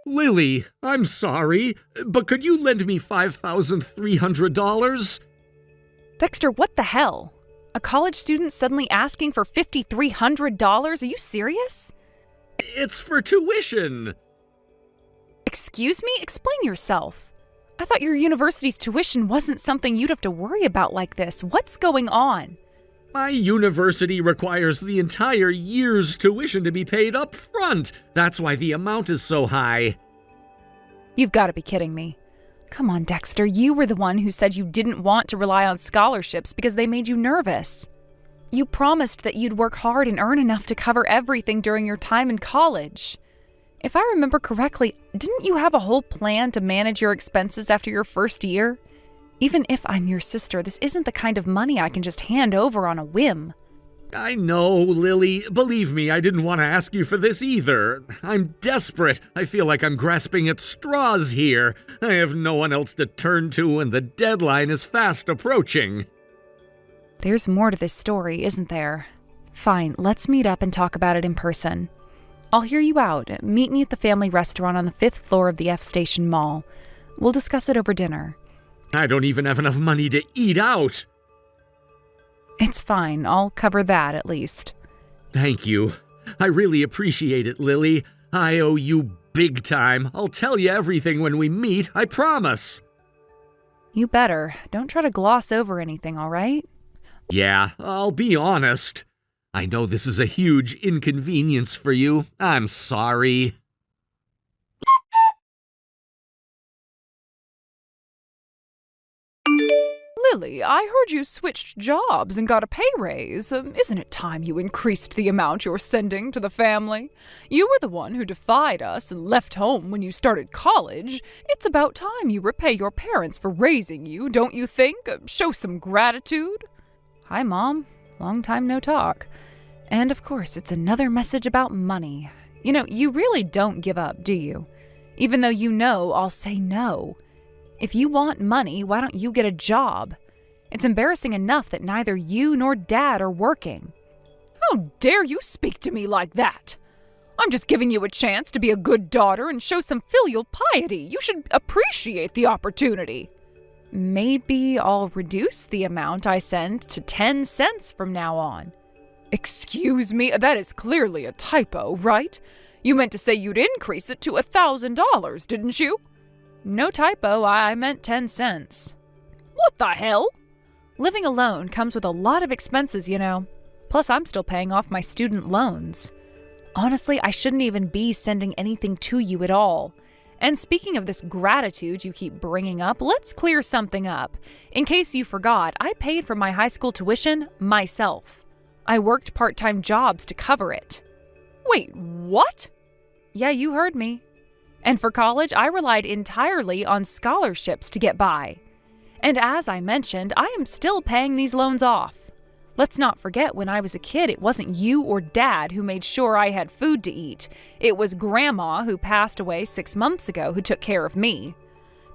Lily, I'm sorry, but could you lend me $5,300? Dexter, what the hell? A college student suddenly asking for $5,300? Are you serious? It's for tuition. Excuse me? Explain yourself. I thought your university's tuition wasn't something you'd have to worry about like this. What's going on? My university requires the entire year's tuition to be paid up front. That's why the amount is so high. You've got to be kidding me. Come on, Dexter, you were the one who said you didn't want to rely on scholarships because they made you nervous. You promised that you'd work hard and earn enough to cover everything during your time in college. If I remember correctly, didn't you have a whole plan to manage your expenses after your first year? Even if I'm your sister, this isn't the kind of money I can just hand over on a whim. I know, Lily. Believe me, I didn't want to ask you for this either. I'm desperate. I feel like I'm grasping at straws here. I have no one else to turn to, and the deadline is fast approaching. There's more to this story, isn't there? Fine, let's meet up and talk about it in person. I'll hear you out. Meet me at the family restaurant on the 5th floor of the F Station Mall. We'll discuss it over dinner. I don't even have enough money to eat out. It's fine. I'll cover that at least. Thank you. I really appreciate it, Lily. I owe you big time. I'll tell you everything when we meet, I promise. You better. Don't try to gloss over anything, all right? Yeah, I'll be honest. I know this is a huge inconvenience for you. I'm sorry. Lily, I heard you switched jobs and got a pay raise. Isn't it time you increased the amount you're sending to the family? You were the one who defied us and left home when you started college. It's about time you repay your parents for raising you, don't you think? Show some gratitude. Hi, Mom. Long time no talk. And of course, it's another message about money. You know, you really don't give up, do you? Even though you know I'll say no. If you want money, why don't you get a job? It's embarrassing enough that neither you nor Dad are working. How dare you speak to me like that? I'm just giving you a chance to be a good daughter and show some filial piety. You should appreciate the opportunity. Maybe I'll reduce the amount I send to 10 cents from now on. Excuse me, that is clearly a typo, right? You meant to say you'd increase it to $1,000, didn't you? No typo, I meant 10 cents. What the hell? Living alone comes with a lot of expenses, you know. Plus, I'm still paying off my student loans. Honestly, I shouldn't even be sending anything to you at all. And speaking of this gratitude you keep bringing up, let's clear something up. In case you forgot, I paid for my high school tuition myself. I worked part-time jobs to cover it. Wait, what? Yeah, you heard me. And for college, I relied entirely on scholarships to get by. And as I mentioned, I am still paying these loans off. Let's not forget, when I was a kid, it wasn't you or Dad who made sure I had food to eat. It was Grandma, who passed away 6 months ago, who took care of me.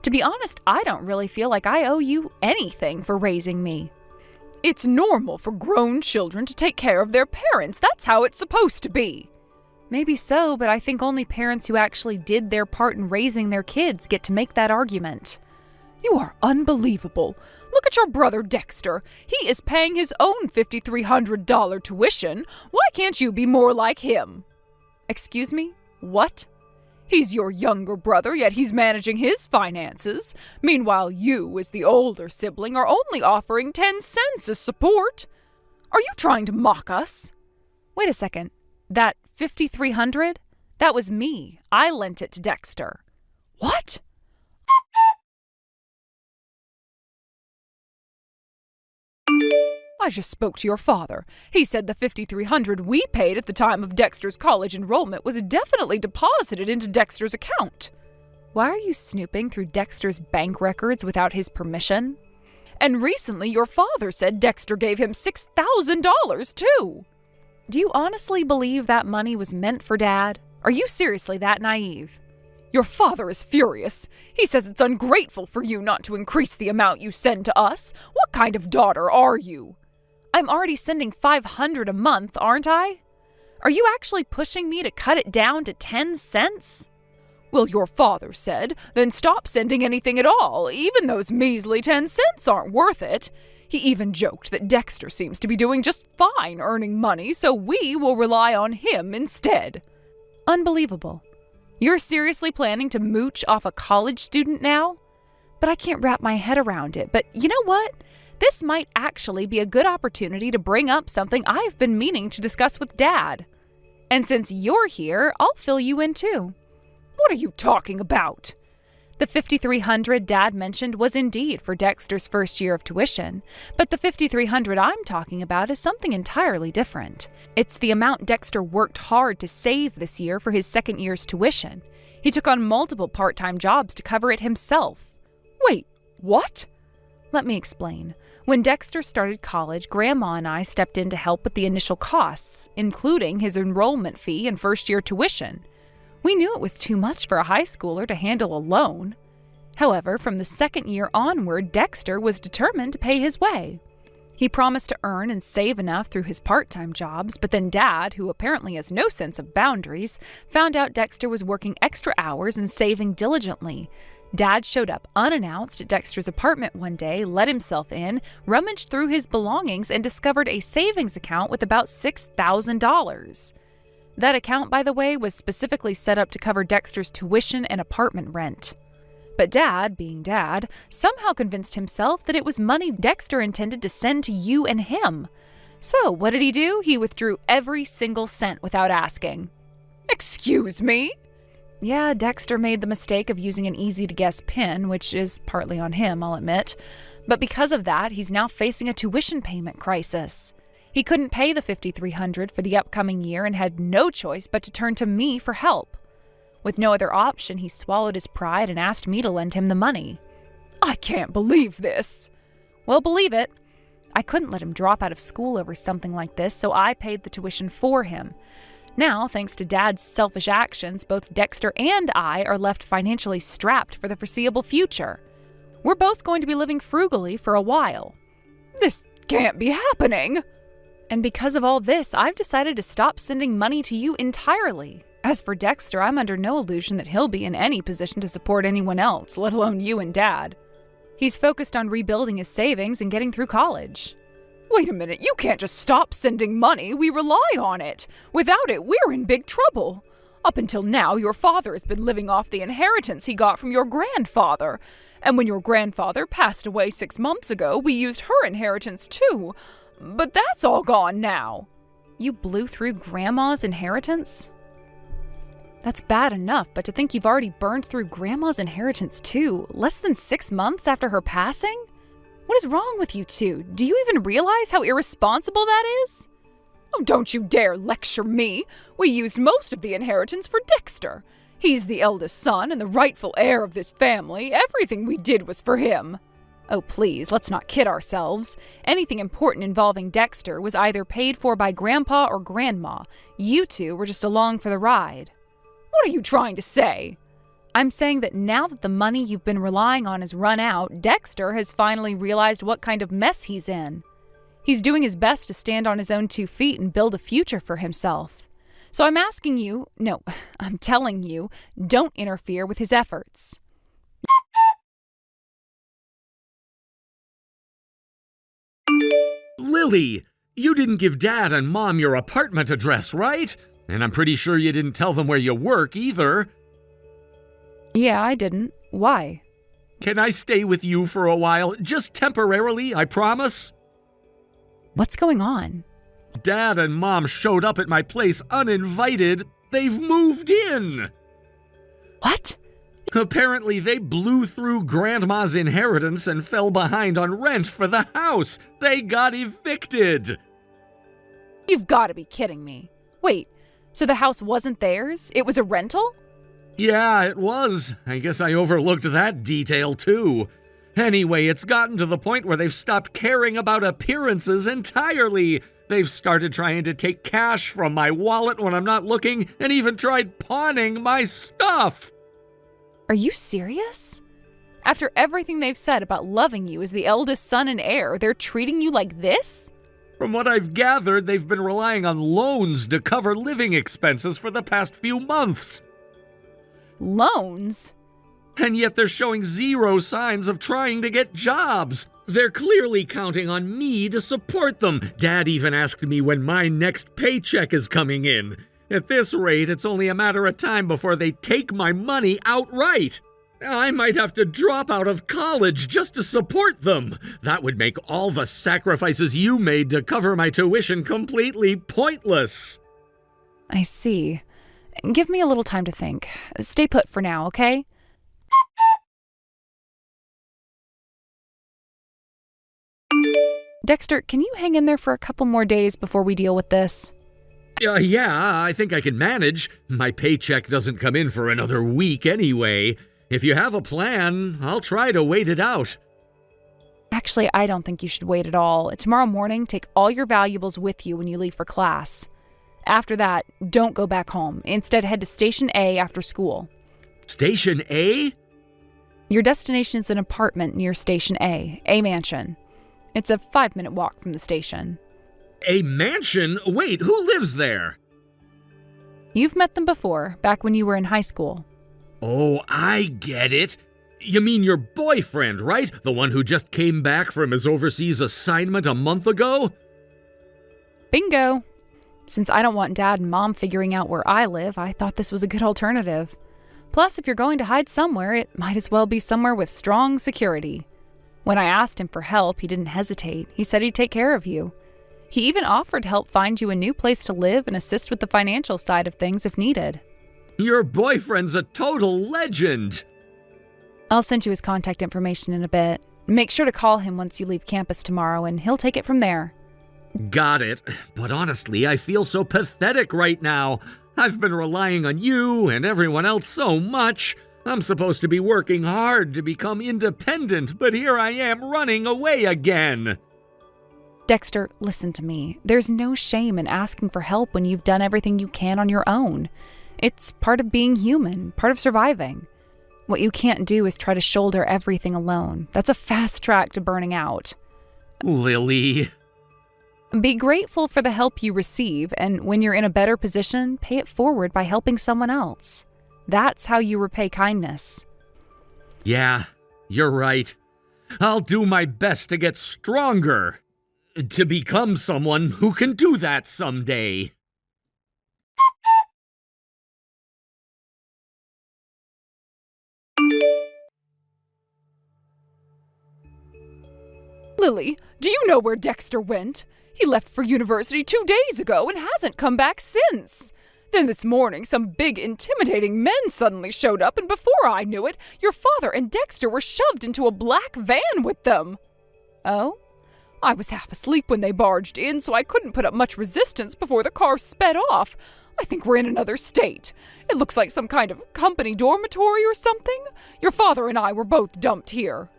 To be honest, I don't really feel like I owe you anything for raising me. It's normal for grown children to take care of their parents. That's how it's supposed to be. Maybe so, but I think only parents who actually did their part in raising their kids get to make that argument. You are unbelievable. Look at your brother Dexter. He is paying his own $5,300 tuition. Why can't you be more like him? Excuse me? What? He's your younger brother, yet he's managing his finances. Meanwhile, you, as the older sibling, are only offering 10 cents as support. Are you trying to mock us? Wait a second. That $5,300? That was me. I lent it to Dexter. What? I just spoke to your father. He said the $5,300 we paid at the time of Dexter's college enrollment was definitely deposited into Dexter's account. Why are you snooping through Dexter's bank records without his permission? And recently your father said Dexter gave him $6,000 too. Do you honestly believe that money was meant for Dad? Are you seriously that naive? Your father is furious. He says it's ungrateful for you not to increase the amount you send to us. What kind of daughter are you? I'm already sending $500 a month, aren't I? Are you actually pushing me to cut it down to 10 cents? Well, your father said, then stop sending anything at all. Even those measly 10 cents aren't worth it. He even joked that Dexter seems to be doing just fine earning money, so we will rely on him instead. Unbelievable. You're seriously planning to mooch off a college student now? But I can't wrap my head around it. But you know what? This might actually be a good opportunity to bring up something I've been meaning to discuss with Dad. And since you're here, I'll fill you in too. What are you talking about? The $5,300 Dad mentioned was indeed for Dexter's first year of tuition, but the $5,300 I'm talking about is something entirely different. It's the amount Dexter worked hard to save this year for his second year's tuition. He took on multiple part-time jobs to cover it himself. Wait, what? Let me explain. When Dexter started college, Grandma and I stepped in to help with the initial costs, including his enrollment fee and first-year tuition. We knew it was too much for a high schooler to handle alone. However, from the second year onward, Dexter was determined to pay his way. He promised to earn and save enough through his part-time jobs, but then Dad, who apparently has no sense of boundaries, found out Dexter was working extra hours and saving diligently. Dad showed up unannounced at Dexter's apartment one day, let himself in, rummaged through his belongings, and discovered a savings account with about $6,000. That account, by the way, was specifically set up to cover Dexter's tuition and apartment rent. But Dad, being Dad, somehow convinced himself that it was money Dexter intended to send to you and him. So what did he do? He withdrew every single cent without asking. Excuse me? Yeah, Dexter made the mistake of using an easy-to-guess PIN, which is partly on him, I'll admit. But because of that, he's now facing a tuition payment crisis. He couldn't pay the $5,300 for the upcoming year and had no choice but to turn to me for help. With no other option, he swallowed his pride and asked me to lend him the money. I can't believe this. Well, believe it. I couldn't let him drop out of school over something like this, so I paid the tuition for him. Now, thanks to Dad's selfish actions, both Dexter and I are left financially strapped for the foreseeable future. We're both going to be living frugally for a while. This can't be happening. And because of all this, I've decided to stop sending money to you entirely. As for Dexter, I'm under no illusion that he'll be in any position to support anyone else, let alone you and Dad. He's focused on rebuilding his savings and getting through college. Wait a minute, you can't just stop sending money. We rely on it. Without it, we're in big trouble. Up until now, your father has been living off the inheritance he got from your grandfather. And when your grandfather passed away 6 months ago, we used her inheritance too. But that's all gone now. You blew through Grandma's inheritance? That's bad enough, but to think you've already burned through Grandma's inheritance too, less than 6 months after her passing? What is wrong with you two? Do you even realize how irresponsible that is? Oh, don't you dare lecture me. We used most of the inheritance for Dexter. He's the eldest son and the rightful heir of this family. Everything we did was for him. Oh, please, let's not kid ourselves. Anything important involving Dexter was either paid for by Grandpa or Grandma. You two were just along for the ride. What are you trying to say? I'm saying that now that the money you've been relying on has run out, Dexter has finally realized what kind of mess he's in. He's doing his best to stand on his own 2 feet and build a future for himself. So I'm telling you, don't interfere with his efforts. Lily, you didn't give Dad and Mom your apartment address, right? And I'm pretty sure you didn't tell them where you work either. Yeah, I didn't. Why? Can I stay with you for a while? Just temporarily, I promise. What's going on? Dad and Mom showed up at my place uninvited. They've moved in. What? Apparently, they blew through Grandma's inheritance and fell behind on rent for the house. They got evicted. You've got to be kidding me. Wait, so the house wasn't theirs? It was a rental? Yeah, it was. I guess I overlooked that detail too. Anyway, it's gotten to the point where they've stopped caring about appearances entirely. They've started trying to take cash from my wallet when I'm not looking and even tried pawning my stuff. Are you serious? After everything they've said about loving you as the eldest son and heir, they're treating you like this? From what I've gathered, they've been relying on loans to cover living expenses for the past few months. Loans? And yet they're showing zero signs of trying to get jobs. They're clearly counting on me to support them. Dad even asked me when my next paycheck is coming in. At this rate, it's only a matter of time before they take my money outright. I might have to drop out of college just to support them. That would make all the sacrifices you made to cover my tuition completely pointless. I see. Give me a little time to think. Stay put for now, okay? Dexter, can you hang in there for a couple more days before we deal with this? Yeah, I think I can manage. My paycheck doesn't come in for another week anyway. If you have a plan, I'll try to wait it out. Actually, I don't think you should wait at all. Tomorrow morning, take all your valuables with you when you leave for class. After that, don't go back home. Instead, head to Station A after school. Station A? Your destination is an apartment near Station A Mansion. It's a 5-minute walk from the station. A mansion? Wait, who lives there? You've met them before, back when you were in high school. Oh, I get it. You mean your boyfriend, right? The one who just came back from his overseas assignment a month ago? Bingo! Since I don't want Dad and Mom figuring out where I live, I thought this was a good alternative. Plus, if you're going to hide somewhere, it might as well be somewhere with strong security. When I asked him for help, he didn't hesitate. He said he'd take care of you. He even offered to help find you a new place to live and assist with the financial side of things if needed. Your boyfriend's a total legend. I'll send you his contact information in a bit. Make sure to call him once you leave campus tomorrow, and he'll take it from there. Got it. But honestly, I feel so pathetic right now. I've been relying on you and everyone else so much. I'm supposed to be working hard to become independent, but here I am running away again. Dexter, listen to me. There's no shame in asking for help when you've done everything you can on your own. It's part of being human, part of surviving. What you can't do is try to shoulder everything alone. That's a fast track to burning out. Lily. Be grateful for the help you receive, and when you're in a better position, pay it forward by helping someone else. That's how you repay kindness. Yeah, you're right. I'll do my best to get stronger. To become someone who can do that someday. Lily, do you know where Dexter went? He left for university 2 days ago and hasn't come back since. Then this morning, some big, intimidating men suddenly showed up, and before I knew it, your father and Dexter were shoved into a black van with them. Oh? I was half asleep when they barged in, so I couldn't put up much resistance before the car sped off. I think we're in another state. It looks like some kind of company dormitory or something. Your father and I were both dumped here.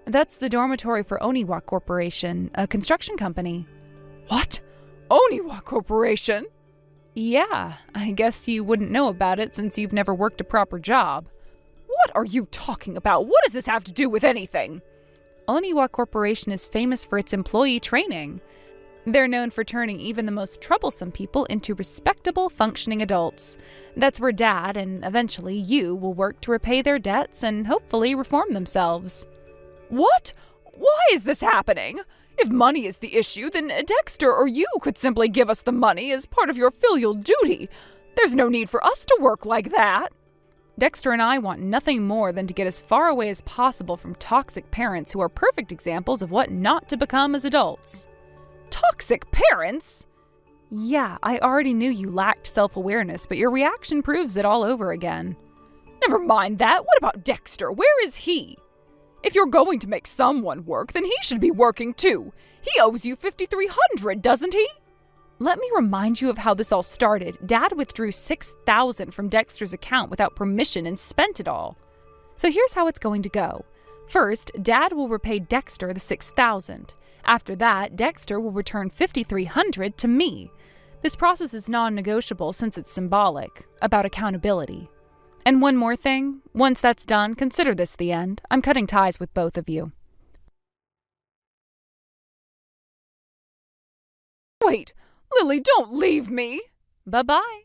That's the dormitory for Oniwa Corporation, a construction company. What? Oniwa Corporation? Yeah, I guess you wouldn't know about it since you've never worked a proper job. What are you talking about? What does this have to do with anything? Oniwa Corporation is famous for its employee training. They're known for turning even the most troublesome people into respectable, functioning adults. That's where Dad, and eventually you, will work to repay their debts and hopefully reform themselves. What? Why is this happening? If money is the issue, then Dexter or you could simply give us the money as part of your filial duty. There's no need for us to work like that. Dexter and I want nothing more than to get as far away as possible from toxic parents who are perfect examples of what not to become as adults. Toxic parents? Yeah, I already knew you lacked self-awareness, but your reaction proves it all over again. Never mind that. What about Dexter? Where is he? If you're going to make someone work, then he should be working too. He owes you $5,300, doesn't he? Let me remind you of how this all started. Dad withdrew $6,000 from Dexter's account without permission and spent it all. So here's how it's going to go. First, Dad will repay Dexter the $6,000. After that, Dexter will return $5,300 to me. This process is non-negotiable since it's symbolic, about accountability. And one more thing, once that's done, consider this the end. I'm cutting ties with both of you. Wait, Lily, don't leave me! Bye-bye.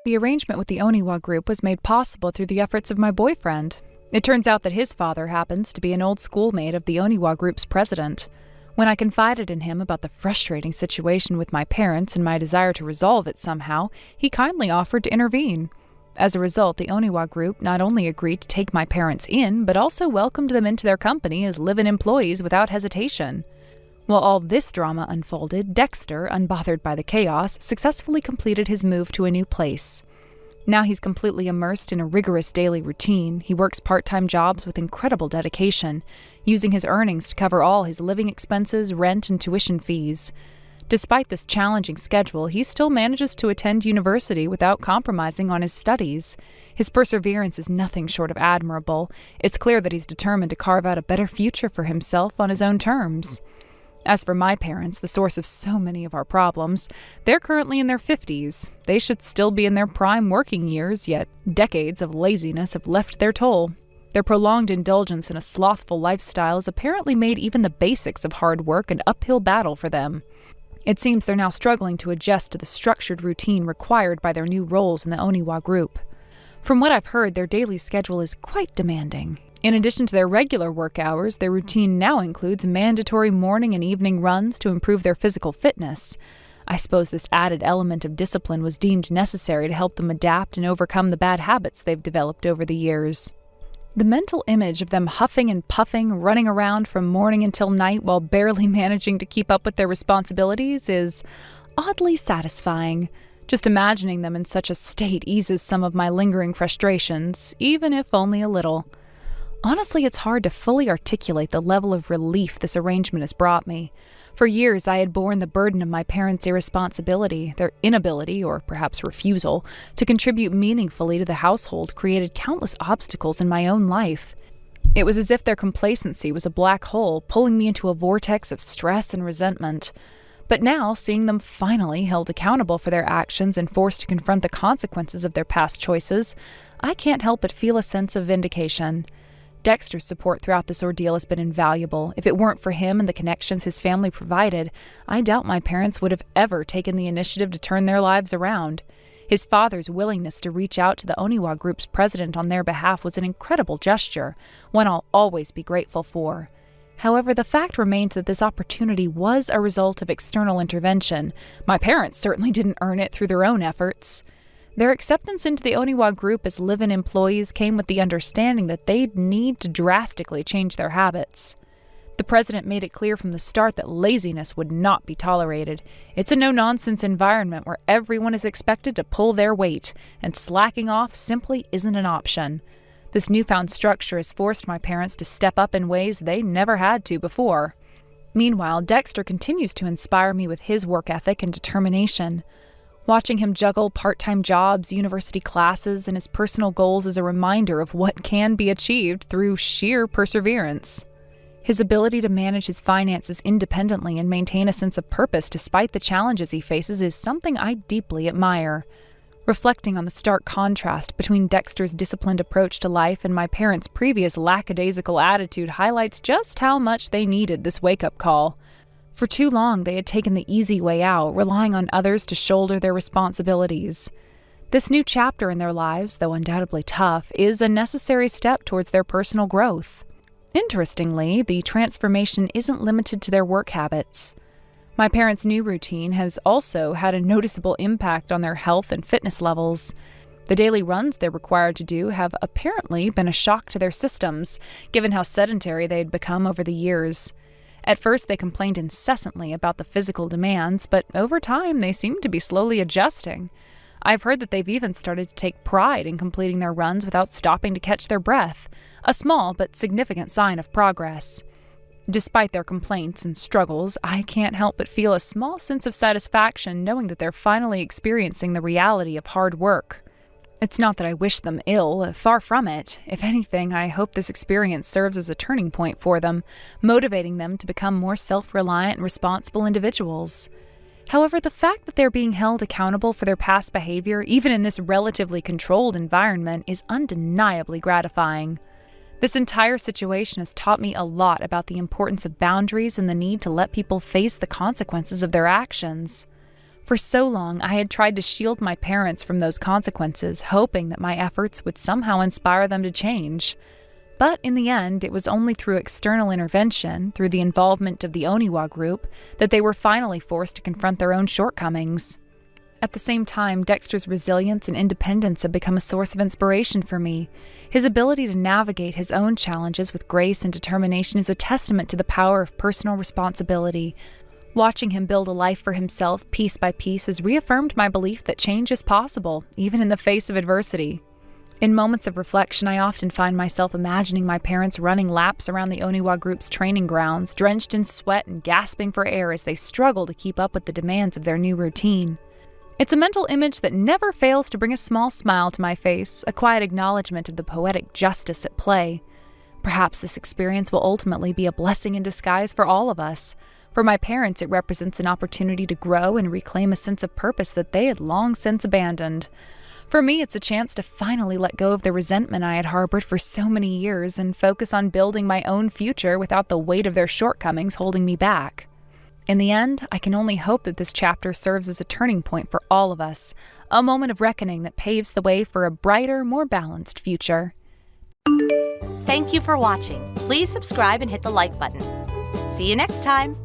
The arrangement with the Oniwa Group was made possible through the efforts of my boyfriend. It turns out that his father happens to be an old schoolmate of the Oniwa Group's president. When I confided in him about the frustrating situation with my parents and my desire to resolve it somehow, he kindly offered to intervene. As a result, the Oniwa Group not only agreed to take my parents in, but also welcomed them into their company as live-in employees without hesitation. While all this drama unfolded, Dexter, unbothered by the chaos, successfully completed his move to a new place. Now he's completely immersed in a rigorous daily routine. He works part-time jobs with incredible dedication, using his earnings to cover all his living expenses, rent, and tuition fees. Despite this challenging schedule, he still manages to attend university without compromising on his studies. His perseverance is nothing short of admirable. It's clear that he's determined to carve out a better future for himself on his own terms. As for my parents, the source of so many of our problems, they're currently in their 50s. They should still be in their prime working years, yet decades of laziness have left their toll. Their prolonged indulgence in a slothful lifestyle has apparently made even the basics of hard work an uphill battle for them. It seems they're now struggling to adjust to the structured routine required by their new roles in the Oniwa Group. From what I've heard, their daily schedule is quite demanding. In addition to their regular work hours, their routine now includes mandatory morning and evening runs to improve their physical fitness. I suppose this added element of discipline was deemed necessary to help them adapt and overcome the bad habits they've developed over the years. The mental image of them huffing and puffing, running around from morning until night while barely managing to keep up with their responsibilities is oddly satisfying. Just imagining them in such a state eases some of my lingering frustrations, even if only a little. Honestly, it's hard to fully articulate the level of relief this arrangement has brought me. For years, I had borne the burden of my parents' irresponsibility. Their inability, or perhaps refusal, to contribute meaningfully to the household created countless obstacles in my own life. It was as if their complacency was a black hole, pulling me into a vortex of stress and resentment. But now, seeing them finally held accountable for their actions and forced to confront the consequences of their past choices, I can't help but feel a sense of vindication. Dexter's support throughout this ordeal has been invaluable. If it weren't for him and the connections his family provided, I doubt my parents would have ever taken the initiative to turn their lives around. His father's willingness to reach out to the Oniwa Group's president on their behalf was an incredible gesture, one I'll always be grateful for. However, the fact remains that this opportunity was a result of external intervention. My parents certainly didn't earn it through their own efforts. Their acceptance into the Oniwa Group as live-in employees came with the understanding that they'd need to drastically change their habits. The president made it clear from the start that laziness would not be tolerated. It's a no-nonsense environment where everyone is expected to pull their weight, and slacking off simply isn't an option. This newfound structure has forced my parents to step up in ways they never had to before. Meanwhile, Dexter continues to inspire me with his work ethic and determination. Watching him juggle part-time jobs, university classes, and his personal goals is a reminder of what can be achieved through sheer perseverance. His ability to manage his finances independently and maintain a sense of purpose despite the challenges he faces is something I deeply admire. Reflecting on the stark contrast between Dexter's disciplined approach to life and my parents' previous lackadaisical attitude highlights just how much they needed this wake-up call. For too long, they had taken the easy way out, relying on others to shoulder their responsibilities. This new chapter in their lives, though undoubtedly tough, is a necessary step towards their personal growth. Interestingly, the transformation isn't limited to their work habits. My parents' new routine has also had a noticeable impact on their health and fitness levels. The daily runs they're required to do have apparently been a shock to their systems, given how sedentary they had become over the years. At first, they complained incessantly about the physical demands, but over time, they seem to be slowly adjusting. I've heard that they've even started to take pride in completing their runs without stopping to catch their breath, a small but significant sign of progress. Despite their complaints and struggles, I can't help but feel a small sense of satisfaction knowing that they're finally experiencing the reality of hard work. It's not that I wish them ill, far from it. If anything, I hope this experience serves as a turning point for them, motivating them to become more self-reliant and responsible individuals. However, the fact that they're being held accountable for their past behavior, even in this relatively controlled environment, is undeniably gratifying. This entire situation has taught me a lot about the importance of boundaries and the need to let people face the consequences of their actions. For so long, I had tried to shield my parents from those consequences, hoping that my efforts would somehow inspire them to change. But in the end, it was only through external intervention, through the involvement of the Oniwa group, that they were finally forced to confront their own shortcomings. At the same time, Dexter's resilience and independence have become a source of inspiration for me. His ability to navigate his own challenges with grace and determination is a testament to the power of personal responsibility. Watching him build a life for himself piece by piece has reaffirmed my belief that change is possible, even in the face of adversity. In moments of reflection, I often find myself imagining my parents running laps around the Oniwa group's training grounds, drenched in sweat and gasping for air as they struggle to keep up with the demands of their new routine. It's a mental image that never fails to bring a small smile to my face, a quiet acknowledgement of the poetic justice at play. Perhaps this experience will ultimately be a blessing in disguise for all of us. For my parents, it represents an opportunity to grow and reclaim a sense of purpose that they had long since abandoned. For me, it's a chance to finally let go of the resentment I had harbored for so many years and focus on building my own future without the weight of their shortcomings holding me back. In the end, I can only hope that this chapter serves as a turning point for all of us, a moment of reckoning that paves the way for a brighter, more balanced future. Thank you for watching. Please subscribe and hit the like button. See you next time.